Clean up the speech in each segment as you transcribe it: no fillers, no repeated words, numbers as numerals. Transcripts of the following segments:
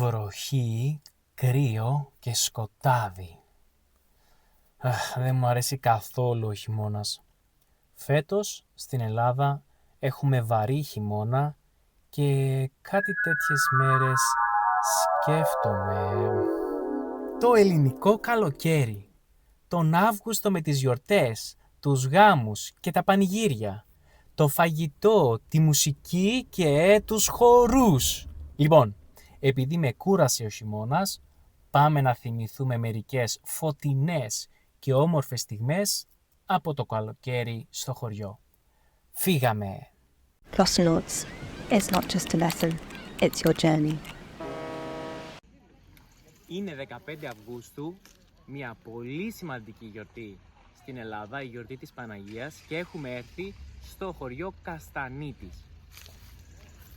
βροχή, κρύο και σκοτάδι. Δεν μου αρέσει καθόλου ο χειμώνας. Φέτος στην Ελλάδα έχουμε βαρύ χειμώνα και κάτι τέτοιες μέρες σκέφτομαι το ελληνικό καλοκαίρι, τον Αύγουστο με τις γιορτές, τους γάμους και τα πανηγύρια, το φαγητό, τη μουσική και τους χορούς. Λοιπόν, επειδή με κούρασε ο χειμώνας, πάμε να θυμηθούμε μερικές φωτεινές και όμορφες στιγμές από το καλοκαίρι στο χωριό. Φύγαμε! Clossenauts, it's not just a lesson, it's your journey. Είναι 15 Αυγούστου, μια πολύ σημαντική γιορτή στην Ελλάδα, η γιορτή της Παναγίας, και έχουμε έρθει στο χωριό Καστανίτης.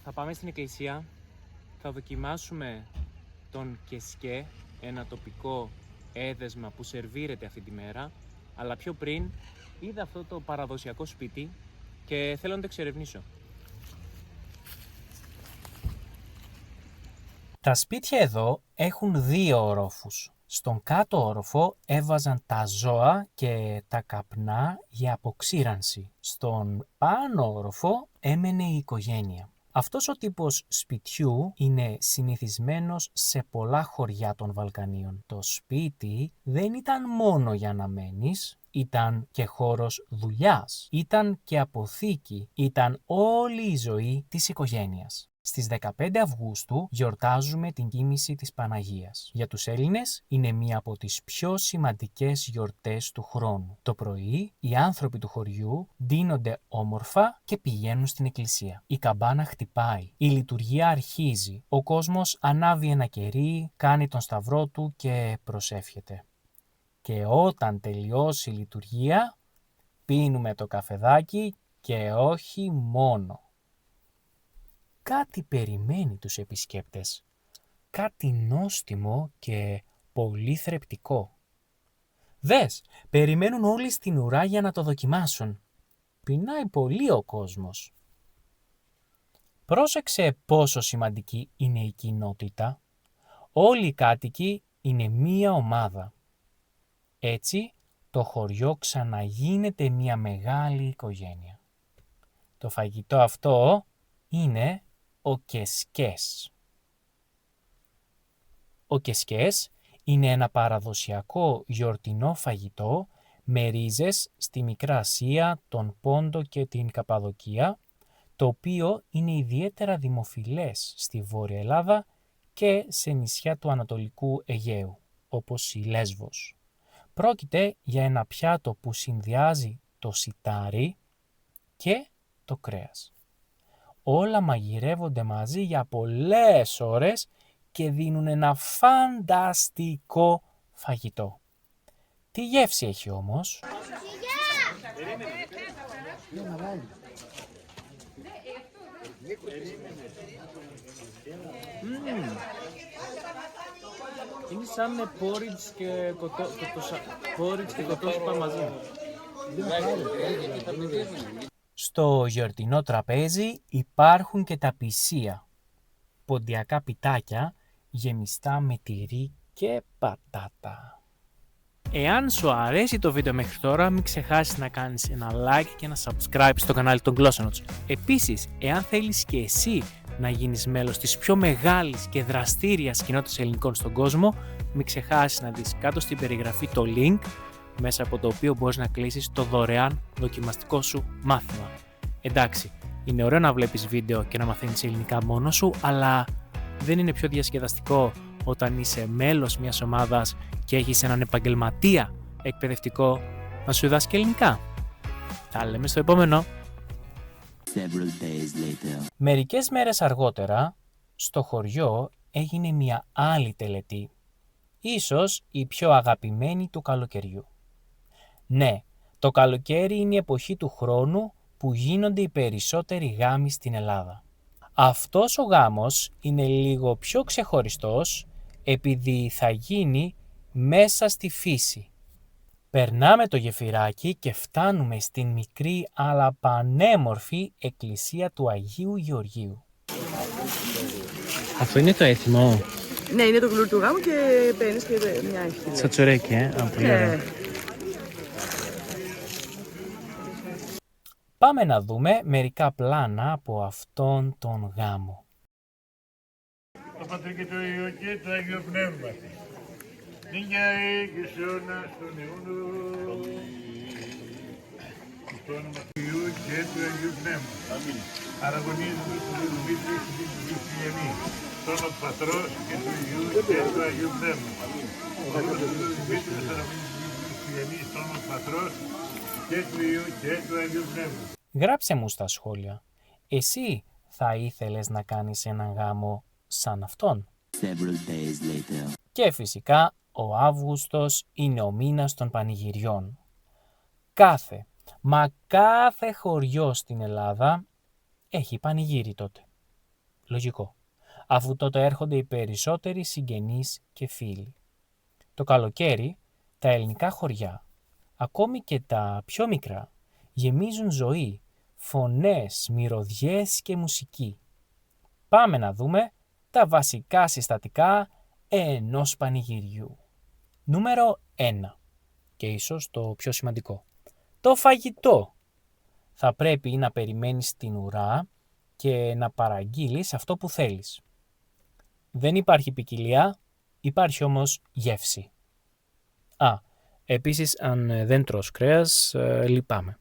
Θα πάμε στην εκκλησία, θα δοκιμάσουμε τον κεσκέ, ένα τοπικό έδεσμα που σερβίρεται αυτή τη μέρα, αλλά πιο πριν είδα αυτό το παραδοσιακό σπίτι και θέλω να το εξερευνήσω. Τα σπίτια εδώ έχουν 2 ορόφους. Στον κάτω όροφο έβαζαν τα ζώα και τα καπνά για αποξήρανση. Στον πάνω όροφο έμενε η οικογένεια. Αυτός ο τύπος σπιτιού είναι συνηθισμένος σε πολλά χωριά των Βαλκανίων. Το σπίτι δεν ήταν μόνο για να μένεις, ήταν και χώρος δουλειάς, ήταν και αποθήκη, ήταν όλη η ζωή της οικογένειας. Στις 15 Αυγούστου γιορτάζουμε την κοίμηση της Παναγίας. Για τους Έλληνες είναι μία από τις πιο σημαντικές γιορτές του χρόνου. Το πρωί οι άνθρωποι του χωριού ντύνονται όμορφα και πηγαίνουν στην εκκλησία. Η καμπάνα χτυπάει, η λειτουργία αρχίζει, ο κόσμος ανάβει ένα κερί, κάνει τον σταυρό του και προσεύχεται. Και όταν τελειώσει η λειτουργία, πίνουμε το καφεδάκι και όχι μόνο. Κάτι περιμένει τους επισκέπτες, κάτι νόστιμο και πολύ θρεπτικό. Δες, περιμένουν όλοι στην ουρά για να το δοκιμάσουν. Πεινάει πολύ ο κόσμος. Πρόσεξε πόσο σημαντική είναι η κοινότητα. Όλοι οι κάτοικοι είναι μία ομάδα. Έτσι, το χωριό ξαναγίνεται μία μεγάλη οικογένεια. Το φαγητό αυτό είναι ο κεσκές. Ο κεσκές είναι ένα παραδοσιακό γιορτινό φαγητό με ρίζες στη Μικρά Ασία, τον Πόντο και την Καπαδοκία, το οποίο είναι ιδιαίτερα δημοφιλές στη Βόρεια Ελλάδα και σε νησιά του Ανατολικού Αιγαίου, όπως η Λέσβος. Πρόκειται για ένα πιάτο που συνδυάζει το σιτάρι και το κρέας. Όλα μαγειρεύονται μαζί για πολλές ώρες και δίνουν ένα φανταστικό φαγητό. Τι γεύση έχει όμως? Είναι σαν πόριτς και κοτόσουπα μαζί. Στο γιορτινό τραπέζι υπάρχουν και τα πισία, ποντιακά πιτάκια γεμιστά με τυρί και πατάτα. Εάν σου αρέσει το βίντεο μέχρι τώρα, μην ξεχάσεις να κάνεις ένα like και ένα subscribe στο κανάλι των Clossenauts. Επίσης, εάν θέλεις και εσύ να γίνεις μέλος της πιο μεγάλης και δραστήριας κοινότητας ελληνικών στον κόσμο, μην ξεχάσεις να δεις κάτω στην περιγραφή το link, μέσα από το οποίο μπορείς να κλείσεις το δωρεάν δοκιμαστικό σου μάθημα. Εντάξει, είναι ωραίο να βλέπεις βίντεο και να μαθαίνεις ελληνικά μόνος σου, αλλά δεν είναι πιο διασκεδαστικό όταν είσαι μέλος μιας ομάδας και έχεις έναν επαγγελματία εκπαιδευτικό να σου διδάσκει ελληνικά? Τα λέμε στο επόμενο. Μερικές μέρες αργότερα, στο χωριό έγινε μια άλλη τελετή, ίσως η πιο αγαπημένη του καλοκαιριού. Ναι, το καλοκαίρι είναι η εποχή του χρόνου που γίνονται οι περισσότεροι γάμοι στην Ελλάδα. Αυτός ο γάμος είναι λίγο πιο ξεχωριστός επειδή θα γίνει μέσα στη φύση. Περνάμε το γεφυράκι και φτάνουμε στην μικρή αλλά πανέμορφη εκκλησία του Αγίου Γεωργίου. Αυτό είναι το έθιμο. Ναι, είναι το κουλούρι του γάμου και παίρνεις και μια έχει. Σαν τσουρέκι, πολύ ωραίο. Πάμε να δούμε μερικά πλάνα από αυτόν τον γάμο. Το Πατρί και το Υιό και το Άγιο Πνεύμα. Νίγια και σώνα στον αιώνα. Στο όνομα του Υιού και του Αγίου Πνεύμα. Αμήν. Αραγωνίζουμε του Δημήτρη και του Χριστιανή. Στο όνομα του Πατρός και του Υιού και του Αγίου Πνεύμα. Αμήν. Αραγωνίζουμε του Δημήτρη και του Χριστιανή. Στο όνομα του Πατρός και του Υιού και του Αγίου Πνεύμα. Γράψε μου στα σχόλια. Εσύ θα ήθελες να κάνεις έναν γάμο σαν αυτόν? Και φυσικά ο Αύγουστος είναι ο μήνας των πανηγυριών. Κάθε χωριό στην Ελλάδα έχει πανηγύρι τότε. Λογικό, αφού τότε έρχονται οι περισσότεροι συγγενείς και φίλοι. Το καλοκαίρι τα ελληνικά χωριά, ακόμη και τα πιο μικρά, γεμίζουν ζωή, φωνές, μυρωδιές και μουσική. Πάμε να δούμε τα βασικά συστατικά ενός πανηγυριού. Νούμερο 1. Και ίσως το πιο σημαντικό. Το φαγητό. Θα πρέπει να περιμένεις την ουρά και να παραγγείλεις αυτό που θέλεις. Δεν υπάρχει ποικιλία, υπάρχει όμως γεύση. Επίσης αν δεν τρως κρέας, λυπάμαι.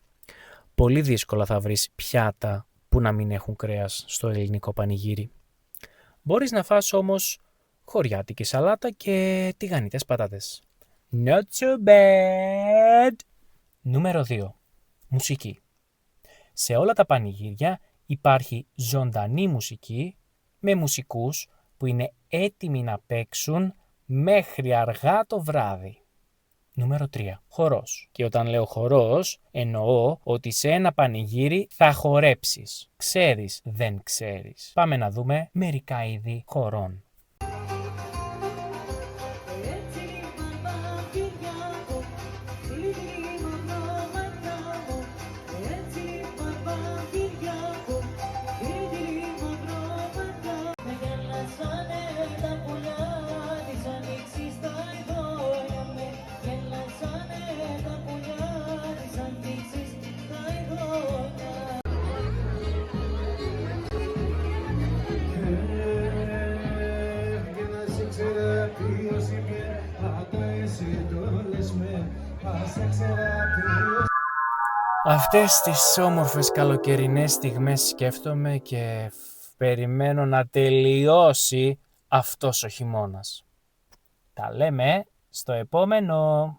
Πολύ δύσκολα θα βρεις πιάτα που να μην έχουν κρέας στο ελληνικό πανηγύρι. Μπορείς να φας όμως χωριάτικη σαλάτα και τηγανιτές πατάτες. Not so bad! Νούμερο 2. Μουσική. Σε όλα τα πανηγύρια υπάρχει ζωντανή μουσική με μουσικούς που είναι έτοιμοι να παίξουν μέχρι αργά το βράδυ. Νούμερο 3. Χορός. Και όταν λέω χορός, εννοώ ότι σε ένα πανηγύρι θα χορέψεις. Ξέρεις, δεν ξέρεις. Πάμε να δούμε μερικά είδη χορών. Αυτές τις όμορφες καλοκαιρινές στιγμές σκέφτομαι και περιμένω να τελειώσει αυτός ο χειμώνας. Τα λέμε στο επόμενο!